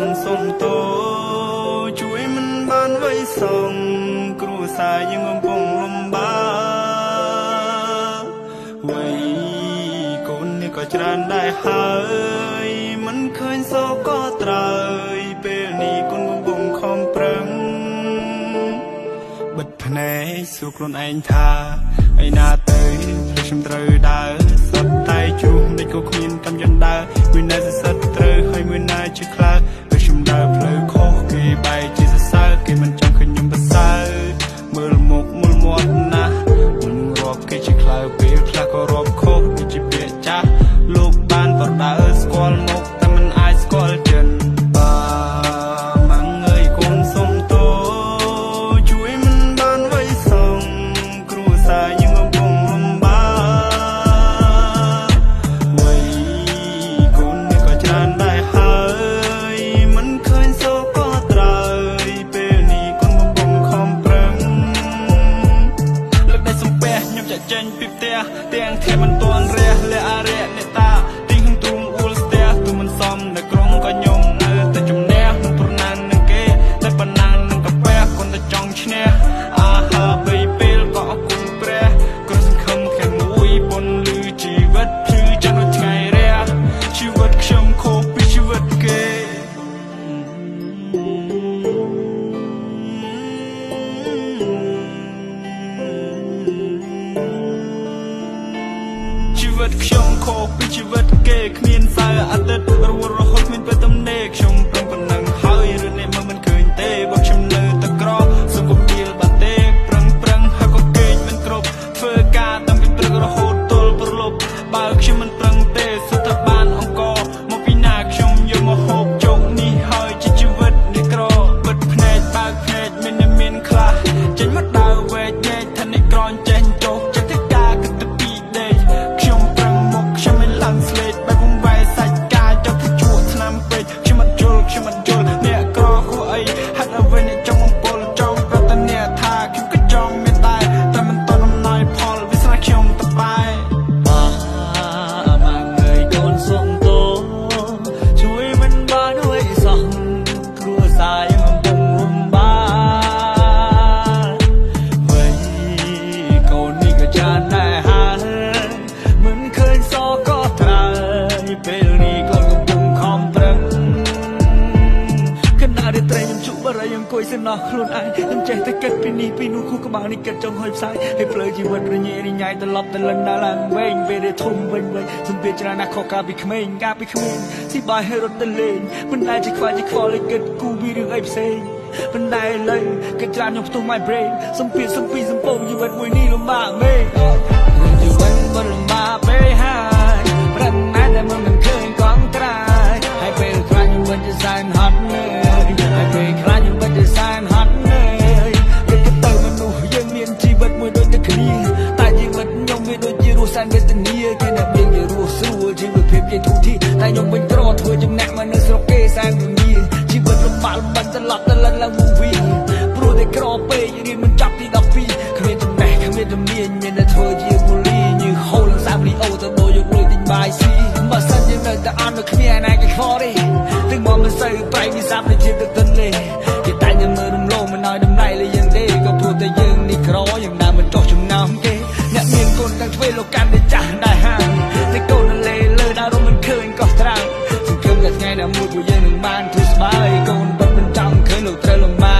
នសុំតូជួយមិនបានໄວសងគ្រួសារយើងកំពុងលំបាកវ័យកូននេះក៏ច្រើនដែរហើយមិនឃើញសោកក៏ត្រើយពេលនេះកូនកំពុងខំប្រឹងបិទភ្នែកសួរខ្លួនឯងថាឯណាទៅខ្ញុំត្រូវដើរសត្វតែជួងនេះក៏គ្មានកំយន្តដើរមួយណាសិតត្រូវហើយមួយណាជាខ្លើពេលខ្ញុំដើរផ្លូវខុសគេបែកជាសរសើរគេមិនចង់ឃើញខ្ញុំប្រសើរមើលមុខមើលមាត់ណាស់មិនរាប់គេជាខ្លើពេលខ្លះក៏រាប់ខុសដូចជាពាក្យចាស់លោកបានបដើស្គាល់មុខតែមិនអាចស្គាល់ចិនបាម៉ាំងអើយកូនសុំតូជួយមិនបានໄວសងគ្រួសារយើងកំពុងលំបាកវ័យកូននេះក៏ច្រើនដែរហើយមិនឃើញសោកក៏ត្រើយពេលនេះកូនកំពុងខំប្រឹងលើកដៃសំពះខ្ញុំចាក់ចេញពីផ្ទះទាំងធៀមមិនទាន់រះលះអរិយអ្នកតាទីងទូមអ៊ូលស្ទះទូមិនសមនៅក្រុងក៏ខ្ញុំនៅតែជំនះនឹងប្រណាននឹងគេតែប៉ុណ្ណានឹងកាពះកូនតែចង់ឈ្នះអាហាបីពេលក៏អគុណព្រះកូនសង្ឃឹមខែមួយប៉ុនលឺជីវិតភ្លឺចាំនៅថ្ងៃរះជីវិតខ្ញុំខុសពីជីវិតគេជីវិតខ្ញុំខុសពីជីវិតគេគ្មានសៅរ៍អាទិត្យរហូតគ្មានពេលទំនេរខ្ញុំប្រឹងប៉ុណ្ណឹងហើយរឿងនេះមើលមិនឃើញទេបើខ្ញុំនៅតែក្រសុំកុំពីលបាត់ទេប្រឹងហើយក៏គេងមិនគ្រប់ធ្វើការតាំងពីព្រឹករហូតទល់ព្រលប់បើខ្ញុំមិនប្រឹងទេសុទ្ធតែបានអង្គមកពីណាខ្ញុំយកមកហូបជោគនេះហើយជាជីវិតនេះក្របិទភ្នែកបើកភ្នែកមានខ្លះចេញមកដើរវែកញែកថានេះក្រនចេញចុះចិត្តតែការគិតទៅពីដេកខ្ញុំប្រឹងមុខខ្ញុំមិនឡើងស្លេកបែបវង្វេងសាច់កាយចុះទៅជួក់ឆ្នាំពេកខ្ញុំមិនយល់អ្នកក្រគួរអីហាត់អ្វីអ្នកចង់បំពល់ចង់ប្រតអ្នកថាខ្ញុំក៏ចង់មានតែមិនតន់អំណោយផលវាស្នាខ្ញុំតបែបាម៉ាំងអើយកូនសុំតូជួយមិនបានអើយសោះគ្រួសារយើងកំពុងលំបាកវ័យកូននេះក៏ចានដែរហើយមិនឃើញសោកក៏ត្រើយពេលនេះកូនកំពុងខំប្រឹងខណៈដែលត្រែងខ្ញុំជក់បរិយអង្គុយសំណោះខ្លួនឯងខ្ញុំចេះតែគិតពីនេះពីនោះគូក្បាលនេះគិតចង់ហុយផ្សាយឲ្យផ្លូវជីវិតរញ៉េរញ៉ៃត្រឡប់ទៅលឹងដល់ឡើងវែងពេលដែលធំវិញសម្ពាធច្រើនណាស់ខកកាលពីក្មេងស៊ីបាយឲ្យរត់ទៅលេងមិនដែលជាខ្វល់ឲ្យគិតគូពីរឿងអីផ្សេងប៉ុន្តែឥឡូវគិតច្រើនខ្ញុំផ្ទុះ my brain សម្ពាធសំពោជីវិតមួយនេះលំបាកមែនជីវិតមិនលំបាកពេកហើយប្រឹងណាស់តែមិនឃើញកងត្រាយហើយពេលខ្លះខ្ញុំមិនជាសែនហត់នឿយហើយពេលខ្លះខ្ញុំមិនជាសែនហត់នឿយគិតទៅមនុស្សយើងមានជីវិតមួយដូចតែគ្នាតែជីវិតខ្ញុំវាដូចជារស់សែនវេទនាគេអ្នកមានគេរស់ស្រួលជីវិតភាពជាទុកទីតែខ្ញុំវិញក្រធ្វើចំណាក់មកនៅស្រុកគេសែនវិញ្ញាជីវិតលំបាកត្រឡប់ទៅឡើងមកវិញព្រោះតែក្រពេករៀនមិនចប់ទី12គ្មានចំណេះគ្មានជំនាញមានតែធ្វើជាមូលីញើហូលសាប់រីអូទៅដូចយកលុយទិញបាយស៊ីបើសិនជានៅតែអត់នៅគ្មានណាគេខ្វល់ទេទឹកមកមិនសូវប្រៃវិសាប់ទៅជាទឹកទន្លេគេតែញ៉ាំមើលរំលងមិនឲ្យតម្លៃលើយើងទេក៏ព្រោះតែយើងនេះក្រយើងដើរមិនចោះចំណោមគេអ្នកមានកូនទាំងទ្វេលោកកាន់តែចាស់ដែរហើយតែកូននៅលេលើដើររំមិនឃើញក៏ត្រាំសង្ឃឹមតែថ្ងៃណាមួយពួកយើងនឹងបានធ្វើស្បើយកូនបិទមិនចង់ឃើញលោកត្រូវលំបា